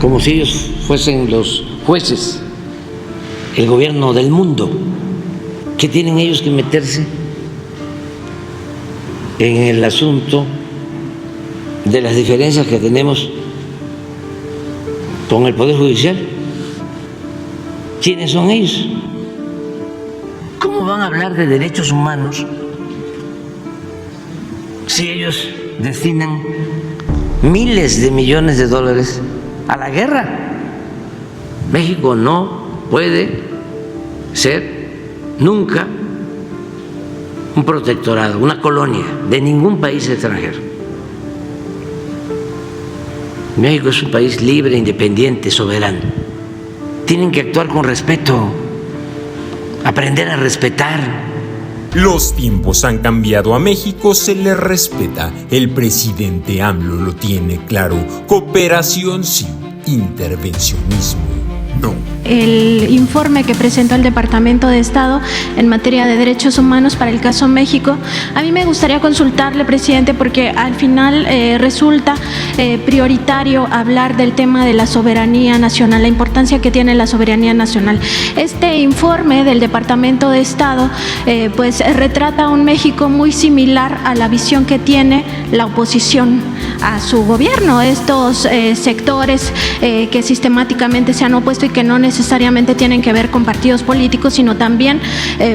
como si ellos fuesen los jueces, el gobierno del mundo. ¿Qué tienen ellos que meterse en el asunto de las diferencias que tenemos con el Poder Judicial? ¿Quiénes son ellos? ¿Cómo van a hablar de derechos humanos si ellos destinan miles de millones de dólares a la guerra? México no puede ser nunca un protectorado, una colonia de ningún país extranjero. México es un país libre, independiente, soberano. Tienen que actuar con respeto, aprender a respetar. Los tiempos han cambiado, a México se le respeta. El presidente AMLO lo tiene claro. Cooperación sí, intervencionismo no. El informe que presentó el Departamento de Estado en materia de derechos humanos para el caso México, a mí me gustaría consultarle, presidente, porque al final resulta prioritario hablar del tema de la soberanía nacional, la importancia que tiene la soberanía nacional. Este informe del Departamento de Estado pues retrata un México muy similar a la visión que tiene la oposición a su gobierno, estos sectores que sistemáticamente se han opuesto y que no necesariamente tienen que ver con partidos políticos, sino también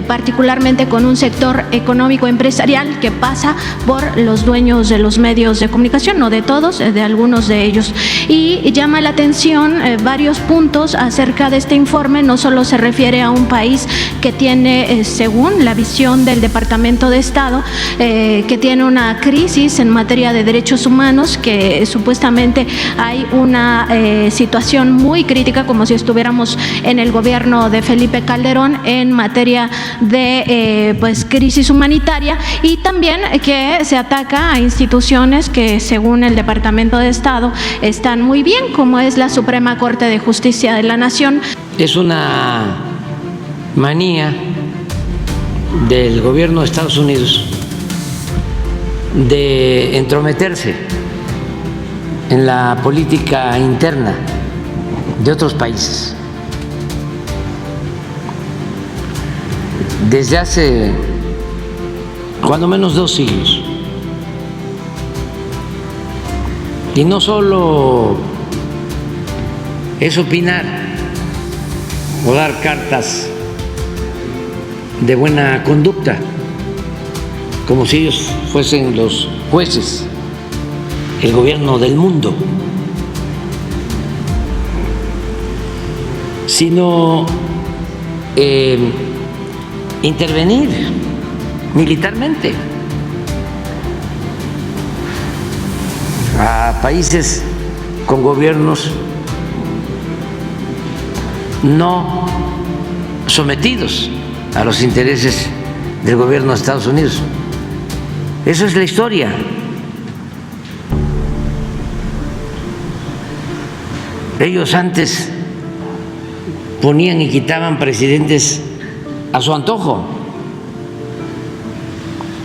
particularmente con un sector económico empresarial que pasa por los dueños de los medios de comunicación, no de todos, de algunos de ellos. Y llama la atención varios puntos acerca de este informe. No solo se refiere a un país que tiene, según la visión del Departamento de Estado, que tiene una crisis en materia de derechos humanos, que supuestamente hay una situación muy crítica, como si estuviéramos en el gobierno de Felipe Calderón en materia de pues crisis humanitaria, y también que se ataca a instituciones que según el Departamento de Estado están muy bien, como es la Suprema Corte de Justicia de la Nación. Es una manía del gobierno de Estados Unidos de entrometerse en la política interna de otros países. Desde hace cuando menos 2 siglos. Y no solo es opinar o dar cartas de buena conducta, como si ellos fuesen los jueces, el gobierno del mundo, sino intervenir militarmente a países con gobiernos no sometidos a los intereses del gobierno de Estados Unidos. Eso es la historia. Ellos antes ponían y quitaban presidentes a su antojo.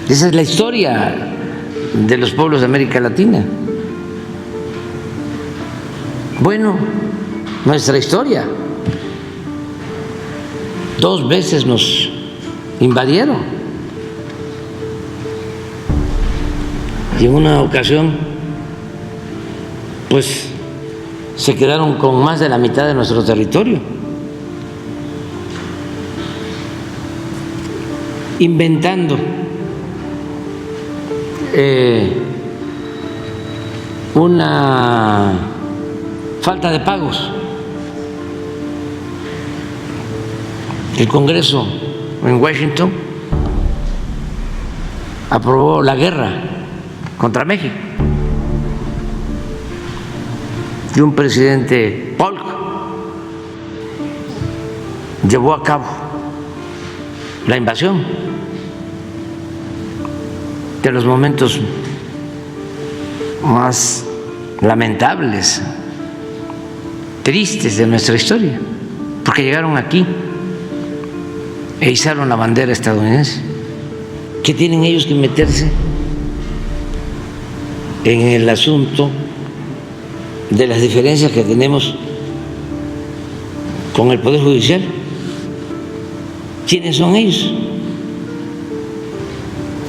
Esa es la historia de los pueblos de América Latina. Bueno, nuestra historia. 2 veces nos invadieron. Y en una ocasión, pues, se quedaron con más de la mitad de nuestro territorio. Inventando una falta de pagos. El Congreso en Washington aprobó la guerra contra México y un presidente Polk llevó a cabo la invasión. De los momentos más lamentables, tristes de nuestra historia, porque llegaron aquí e izaron la bandera estadounidense. ¿Qué tienen ellos que meterse en el asunto de las diferencias que tenemos con el Poder Judicial. ¿Quiénes son ellos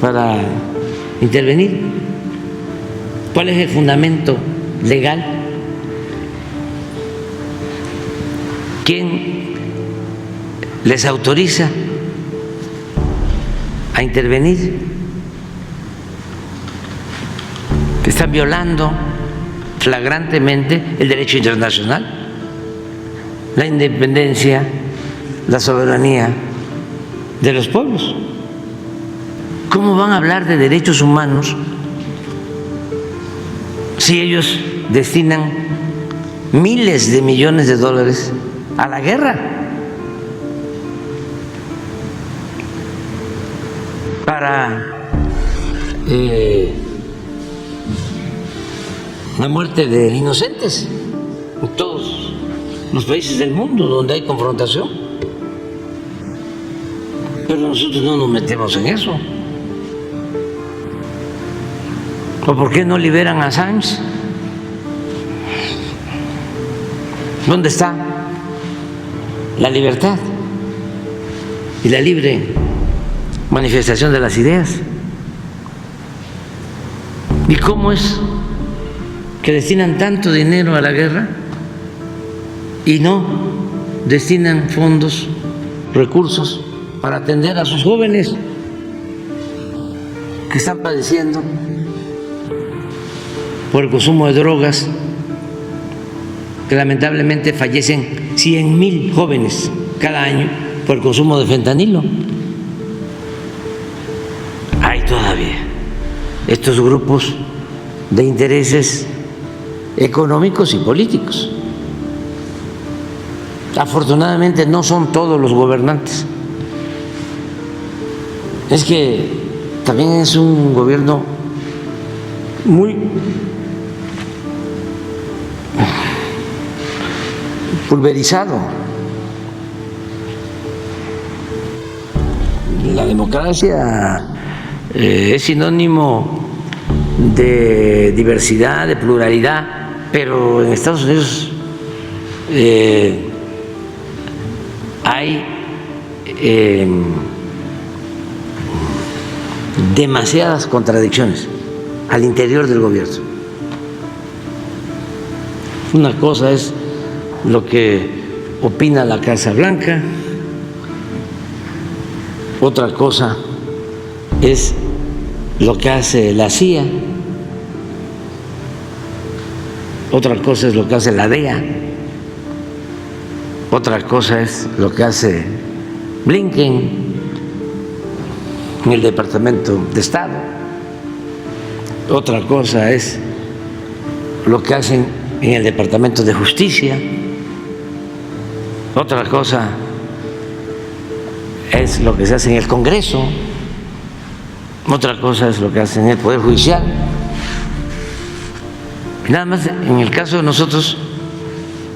para intervenir? ¿Cuál es el fundamento legal? ¿Quién les autoriza a intervenir? Están violando flagrantemente el derecho internacional, la independencia, la soberanía de los pueblos. ¿Cómo van a hablar de derechos humanos si ellos destinan miles de millones de dólares a la guerra, para la muerte de inocentes en todos los países del mundo donde hay confrontación? Pero nosotros no nos metemos en eso. ¿O por qué no liberan a Assange? ¿Dónde está la libertad y la libre manifestación de las ideas? ¿Y cómo es que destinan tanto dinero a la guerra y no destinan fondos, recursos para atender a sus jóvenes que están padeciendo por el consumo de drogas, que lamentablemente fallecen 100,000 jóvenes cada año por el consumo de fentanilo? Hay todavía estos grupos de intereses económicos y políticos. Afortunadamente no son todos los gobernantes. Es que también es un gobierno muy pulverizado. La democracia es sinónimo de diversidad, de pluralidad, pero en Estados Unidos hay demasiadas contradicciones al interior del gobierno. Una cosa es lo que opina la Casa Blanca, otra cosa es lo que hace la CIA, otra cosa es lo que hace la DEA, otra cosa es lo que hace Blinken en el Departamento de Estado, otra cosa es lo que hacen en el Departamento de Justicia, otra cosa es lo que se hace en el Congreso, otra cosa es lo que hace en el Poder Judicial. Nada más en el caso de nosotros,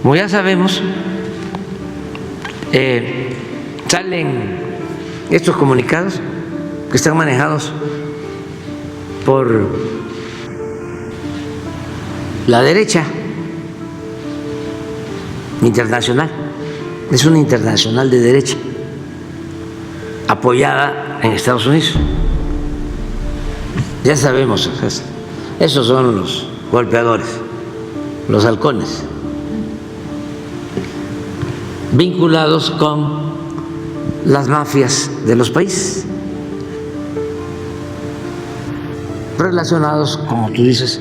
como ya sabemos, salen estos comunicados que están manejados por la derecha internacional. Es una internacional de derecha apoyada en Estados Unidos. Ya sabemos, esos son los golpeadores, los halcones, vinculados con las mafias de los países, relacionados, como tú dices,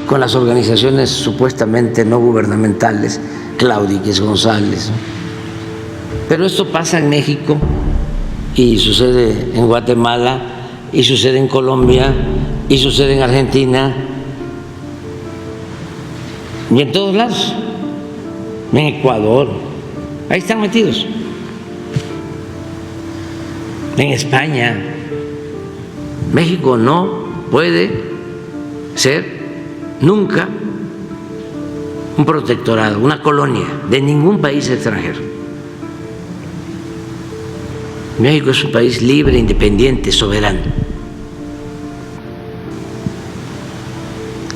con las organizaciones supuestamente no gubernamentales, Claudíquez González. Pero esto pasa en México y sucede en Guatemala y sucede en Colombia y sucede en Argentina y en todos lados, en Ecuador, ahí están metidos, en España. México no puede ser nunca un protectorado, una colonia de ningún país extranjero. México es un país libre, independiente, soberano.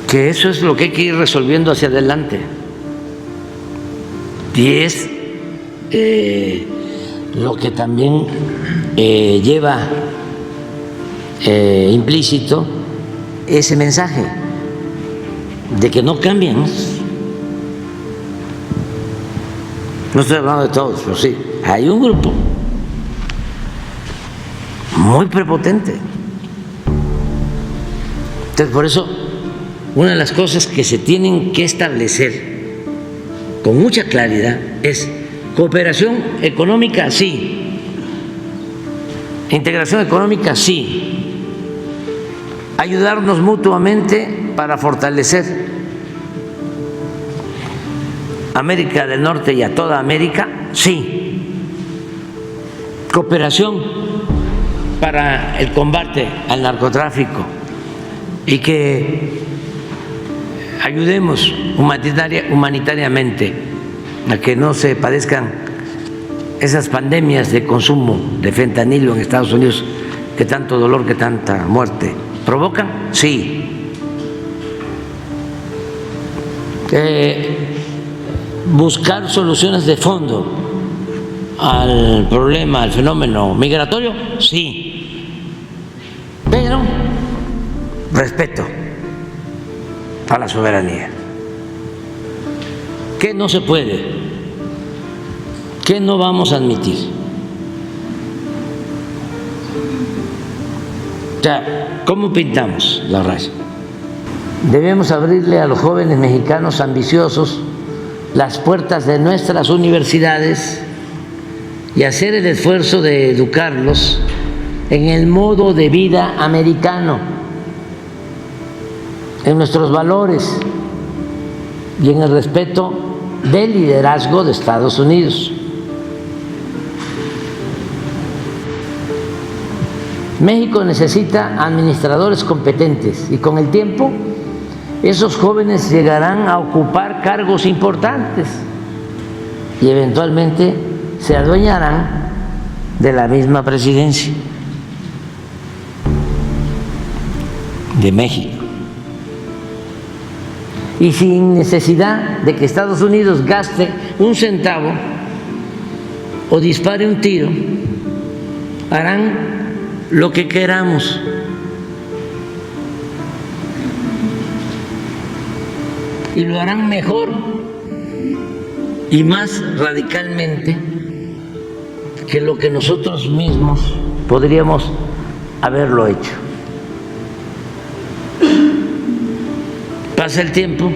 que eso es lo que hay que ir resolviendo hacia adelante. Y es lo que también lleva implícito ese mensaje de que no cambian. No estoy hablando de todos, pero sí, hay un grupo muy prepotente. Entonces, por eso, una de las cosas que se tienen que establecer con mucha claridad es cooperación económica, sí. Integración económica, sí. Ayudarnos mutuamente para fortalecer América del Norte y a toda América, sí. Cooperación para el combate al narcotráfico y que ayudemos humanitariamente a que no se padezcan esas pandemias de consumo de fentanilo en Estados Unidos que tanto dolor, que tanta muerte provocan, sí. Buscar soluciones de fondo al problema, al fenómeno migratorio, sí, pero respeto a la soberanía. ¿Qué no se puede? ¿Qué no vamos a admitir? O sea, ¿cómo pintamos la raya? Debemos abrirle a los jóvenes mexicanos ambiciosos las puertas de nuestras universidades y hacer el esfuerzo de educarlos en el modo de vida americano, en nuestros valores y en el respeto del liderazgo de Estados Unidos. México necesita administradores competentes y con el tiempo esos jóvenes llegarán a ocupar cargos importantes y eventualmente se adueñarán de la misma presidencia de México. Y sin necesidad de que Estados Unidos gaste un centavo o dispare un tiro, harán lo que queramos. Y lo harán mejor y más radicalmente que lo que nosotros mismos podríamos haberlo hecho. Pasa el tiempo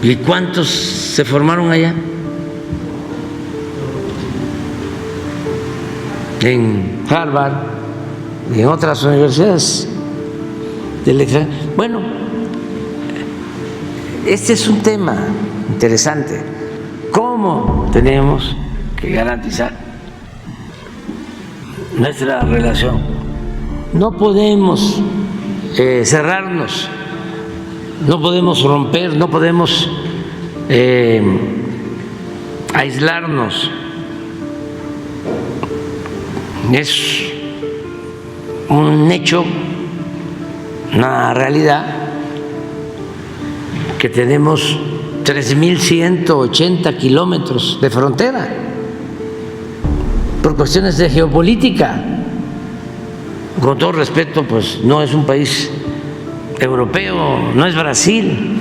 y ¿cuántos se formaron allá? En Harvard y en otras universidades del extranjero. Bueno, este es un tema interesante. ¿Cómo tenemos que garantizar nuestra relación? No podemos cerrarnos, no podemos romper, no podemos aislarnos. Es un hecho, una realidad, que tenemos 3.180 kilómetros de frontera por cuestiones de geopolítica. Con todo respeto, pues no es un país europeo, no es Brasil.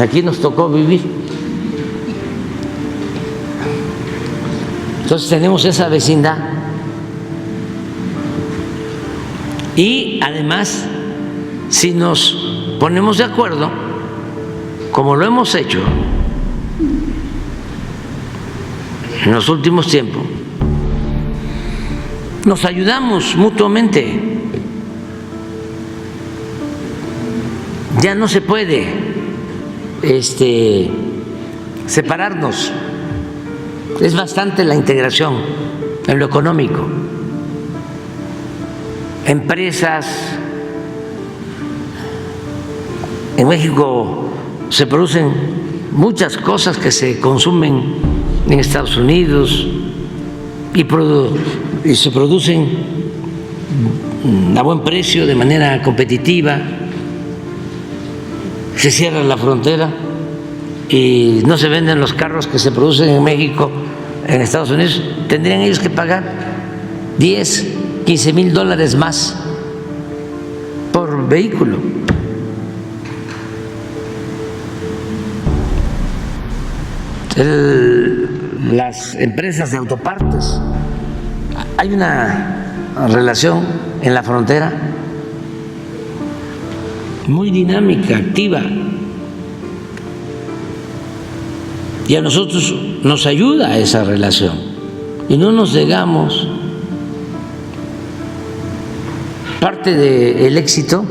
Aquí nos tocó vivir. Entonces tenemos esa vecindad. Y además, si nos ponemos de acuerdo, como lo hemos hecho en los últimos tiempos, nos ayudamos mutuamente. Ya no se puede separarnos. Es bastante la integración en lo económico. Empresas. En México se producen muchas cosas que se consumen en Estados Unidos y se producen a buen precio, de manera competitiva. Se cierra la frontera y no se venden los carros que se producen en México, en Estados Unidos. Tendrían ellos que pagar 10, 15 mil dólares más por vehículo. Las empresas de autopartes, hay una relación en la frontera muy dinámica, activa, y a nosotros nos ayuda esa relación y no nos negamos. Parte del éxito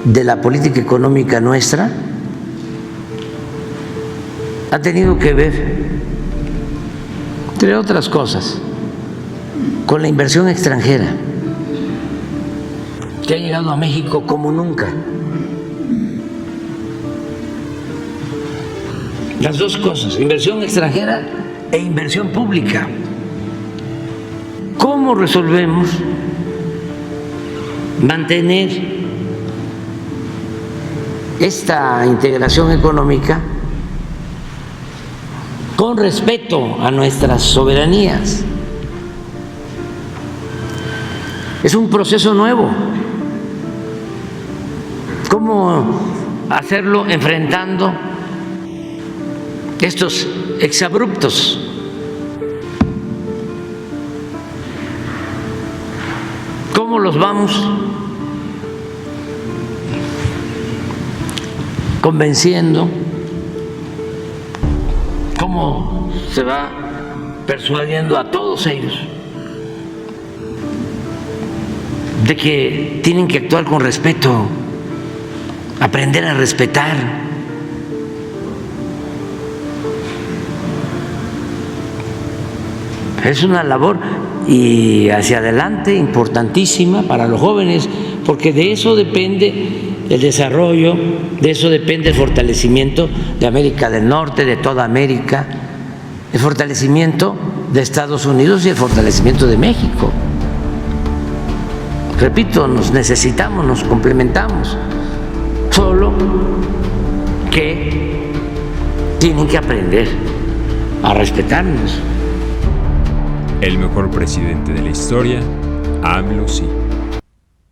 de la política económica nuestra ha tenido que ver, entre otras cosas, con la inversión extranjera, que ha llegado a México como nunca. Las dos cosas, inversión extranjera e inversión pública. ¿Cómo resolvemos mantener esta integración económica con respeto a nuestras soberanías? Es un proceso nuevo. ¿Cómo hacerlo enfrentando estos exabruptos? ¿Cómo los vamos convenciendo? ¿Cómo se va persuadiendo a todos ellos de que tienen que actuar con respeto, aprender a respetar? Es una labor y hacia adelante importantísima para los jóvenes, porque de eso depende el desarrollo, de eso depende el fortalecimiento de América del Norte, de toda América, el fortalecimiento de Estados Unidos y el fortalecimiento de México. Repito, nos necesitamos, nos complementamos, solo que tienen que aprender a respetarnos. El mejor presidente de la historia, AMLO sí.